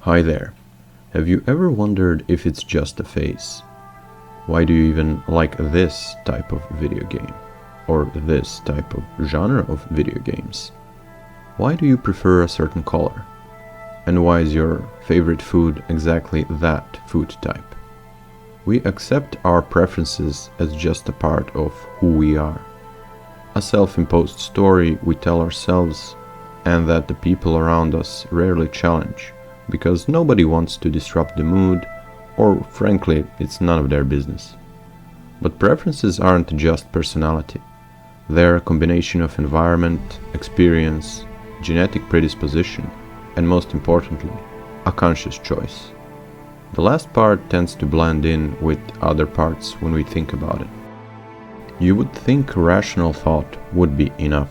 Hi there. Have you ever wondered if it's just a phase? Why do you even like this type of video game? Or this type of genre of video games? Why do you prefer a certain color? And why is your favorite food exactly that food type? We accept our preferences as just a part of who we are. A self-imposed story we tell ourselves and that the people around us rarely challenge, because nobody wants to disrupt the mood, or frankly, it's none of their business. But preferences aren't just personality. They're a combination of environment, experience, genetic predisposition, and most importantly, a conscious choice. The last part tends to blend in with other parts when we think about it. You would think rational thought would be enough,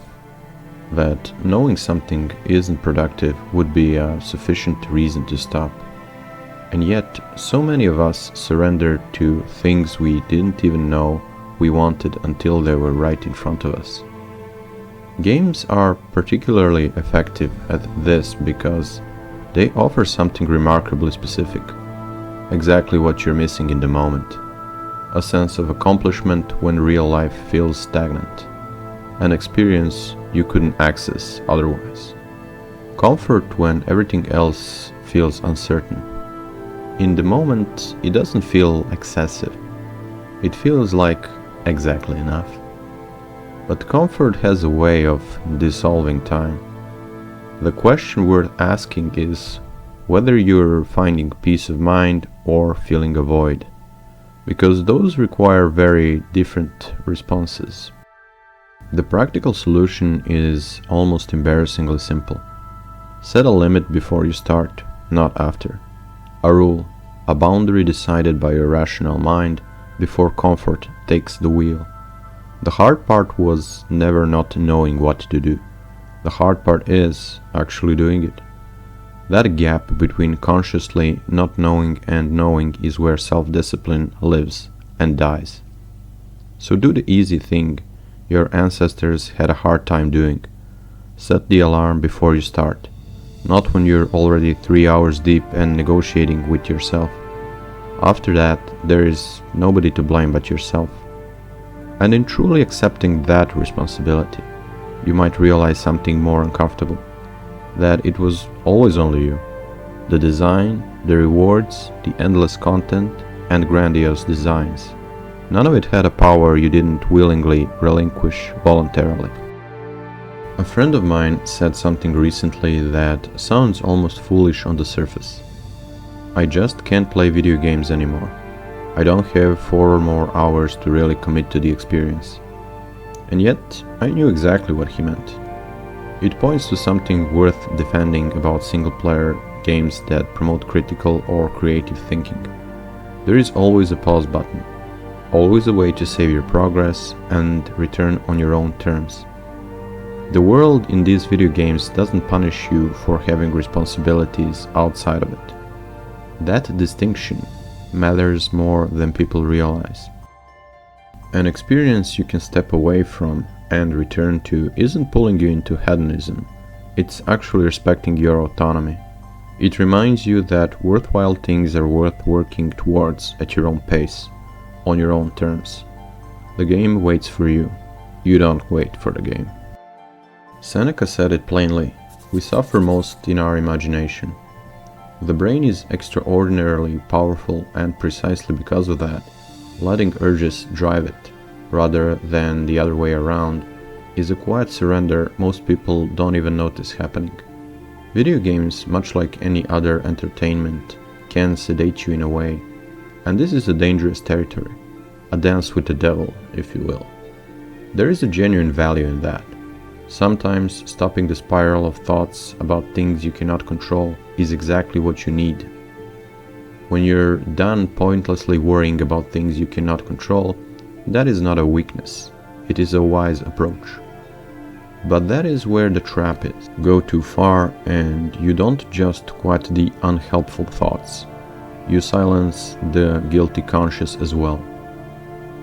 that knowing something isn't productive would be a sufficient reason to stop. And yet, so many of us surrender to things we didn't even know we wanted until they were right in front of us. Games are particularly effective at this because they offer something remarkably specific, exactly what you're missing in the moment. A sense of accomplishment when real life feels stagnant, an experience you couldn't access otherwise. Comfort when everything else feels uncertain. In the moment, it doesn't feel excessive. It feels like exactly enough. But comfort has a way of dissolving time. The question worth asking is whether you're finding peace of mind or feeling a void, because those require very different responses. The practical solution is almost embarrassingly simple. Set a limit before you start, not after. A rule, a boundary decided by your rational mind before comfort takes the wheel. The hard part was never not knowing what to do. The hard part is actually doing it. That gap between consciously not knowing and knowing is where self-discipline lives and dies. So do the easy thing your ancestors had a hard time doing. Set the alarm before you start, not when you're already 3 hours deep and negotiating with yourself. After that, there is nobody to blame but yourself. And in truly accepting that responsibility, you might realize something more uncomfortable, that it was always only you. The design, the rewards, the endless content, and grandiose designs. None of it had a power you didn't willingly relinquish voluntarily. A friend of mine said something recently that sounds almost foolish on the surface. I just can't play video games anymore. I don't have 4 or more hours to really commit to the experience. And yet, I knew exactly what he meant. It points to something worth defending about single-player games that promote critical or creative thinking. There is always a pause button, always a way to save your progress and return on your own terms. The world in these video games doesn't punish you for having responsibilities outside of it. That distinction matters more than people realize. An experience you can step away from and return to isn't pulling you into hedonism, it's actually respecting your autonomy. It reminds you that worthwhile things are worth working towards at your own pace, on your own terms. The game waits for you, you don't wait for the game. Seneca said it plainly, we suffer most in our imagination. The brain is extraordinarily powerful, and precisely because of that, letting urges drive it, rather than the other way around, is a quiet surrender most people don't even notice happening. Video games, much like any other entertainment, can sedate you in a way, and this is a dangerous territory, a dance with the devil, if you will. There is a genuine value in that. Sometimes stopping the spiral of thoughts about things you cannot control is exactly what you need. When you're done pointlessly worrying about things you cannot control, that is not a weakness, it is a wise approach. But that is where the trap is. Go too far and you don't just quiet the unhelpful thoughts, you silence the guilty conscience as well.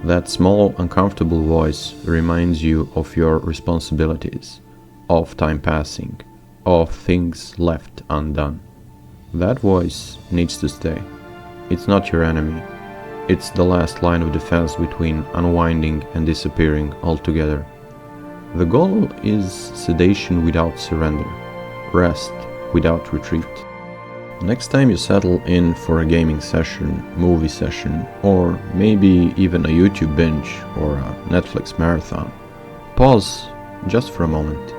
That small, uncomfortable voice reminds you of your responsibilities, of time passing, of things left undone. That voice needs to stay. It's not your enemy. It's the last line of defense between unwinding and disappearing altogether. The goal is sedation without surrender, rest without retreat. Next time you settle in for a gaming session, movie session, or maybe even a YouTube binge or a Netflix marathon, pause just for a moment.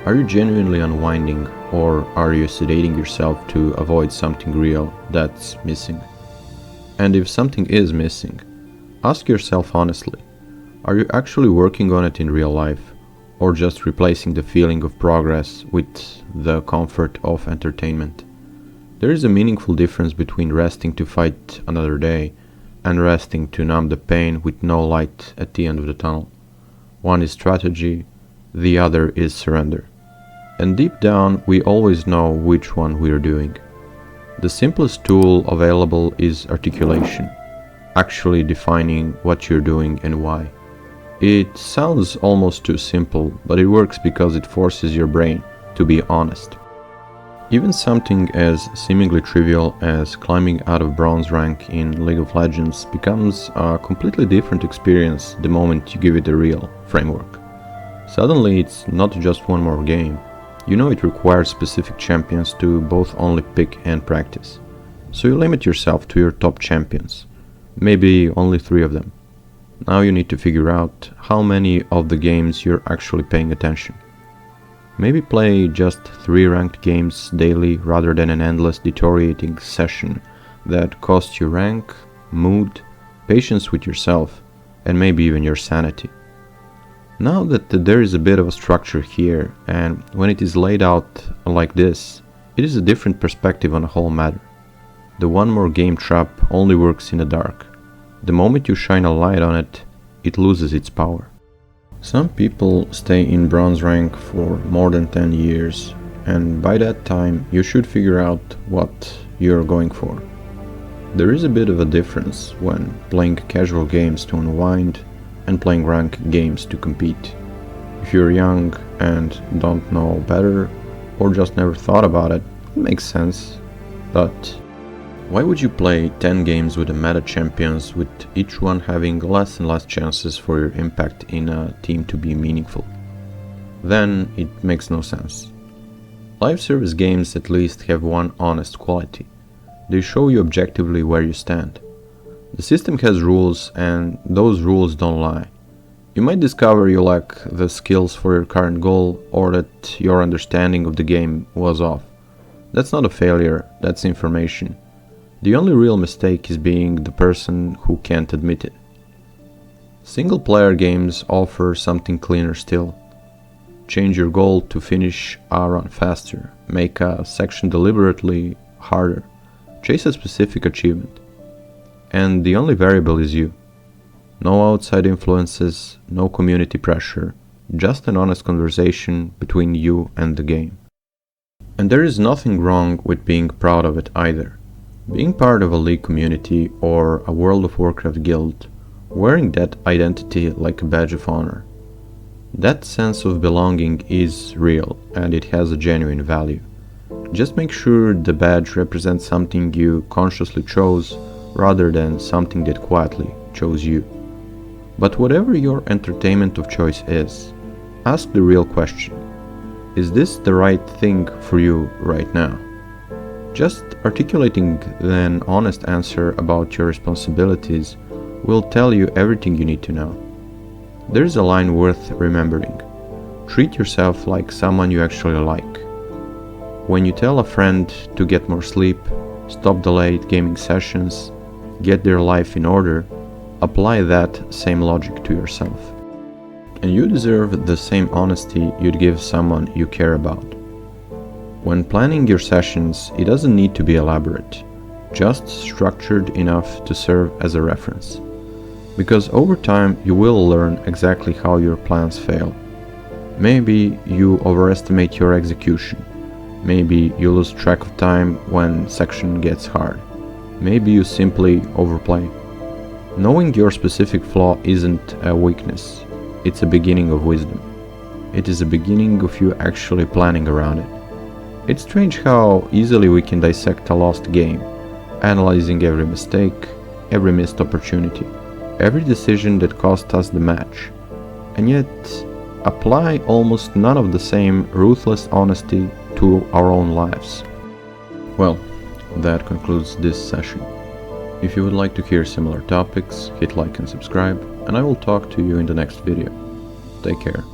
Are you genuinely unwinding, or are you sedating yourself to avoid something real that's missing? And if something is missing, ask yourself honestly, are you actually working on it in real life, or just replacing the feeling of progress with the comfort of entertainment? There is a meaningful difference between resting to fight another day and resting to numb the pain with no light at the end of the tunnel. One is strategy, the other is surrender. And deep down, we always know which one we are doing. The simplest tool available is articulation, actually defining what you're doing and why. It sounds almost too simple, but it works because it forces your brain to be honest. Even something as seemingly trivial as climbing out of bronze rank in League of Legends becomes a completely different experience the moment you give it a real framework. Suddenly it's not just one more game. You know it requires specific champions to both only pick and practice. So you limit yourself to your top champions, maybe only 3 of them. Now you need to figure out how many of the games you're actually paying attention. Maybe play just 3 ranked games daily rather than an endless deteriorating session that costs you rank, mood, patience with yourself, and maybe even your sanity. Now that there is a bit of a structure here, and when it is laid out like this, it is a different perspective on the whole matter. The one more game trap only works in the dark. The moment you shine a light on it, it loses its power. Some people stay in bronze rank for more than 10 years, and by that time you should figure out what you're going for. There is a bit of a difference when playing casual games to unwind and playing ranked games to compete. If you're young and don't know better, or just never thought about it, it makes sense. But why would you play 10 games with the meta champions, with each one having less and less chances for your impact in a team to be meaningful? Then it makes no sense. Live service games at least have one honest quality. They show you objectively where you stand. The system has rules, and those rules don't lie. You might discover you lack the skills for your current goal, or that your understanding of the game was off. That's not a failure, that's information. The only real mistake is being the person who can't admit it. Single-player games offer something cleaner still. Change your goal to finish a run faster, make a section deliberately harder, chase a specific achievement. And the only variable is you. No outside influences, no community pressure, just an honest conversation between you and the game. And there is nothing wrong with being proud of it either. Being part of a League community or a World of Warcraft guild, wearing that identity like a badge of honor. That sense of belonging is real, and it has a genuine value. Just make sure the badge represents something you consciously chose rather than something that quietly chose you. But whatever your entertainment of choice is, ask the real question. Is this the right thing for you right now? Just articulating an honest answer about your responsibilities will tell you everything you need to know. There is a line worth remembering. Treat yourself like someone you actually like. When you tell a friend to get more sleep, stop delayed gaming sessions, get their life in order, apply that same logic to yourself. And you deserve the same honesty you'd give someone you care about. When planning your sessions, it doesn't need to be elaborate, just structured enough to serve as a reference. Because over time you will learn exactly how your plans fail. Maybe you overestimate your execution. Maybe you lose track of time when section gets hard. Maybe you simply overplay. Knowing your specific flaw isn't a weakness, it's a beginning of wisdom. It is a beginning of you actually planning around it. It's strange how easily we can dissect a lost game, analyzing every mistake, every missed opportunity, every decision that cost us the match, and yet apply almost none of the same ruthless honesty to our own lives. Well, that concludes this session. If you would like to hear similar topics, hit like and subscribe, and I will talk to you in the next video. Take care.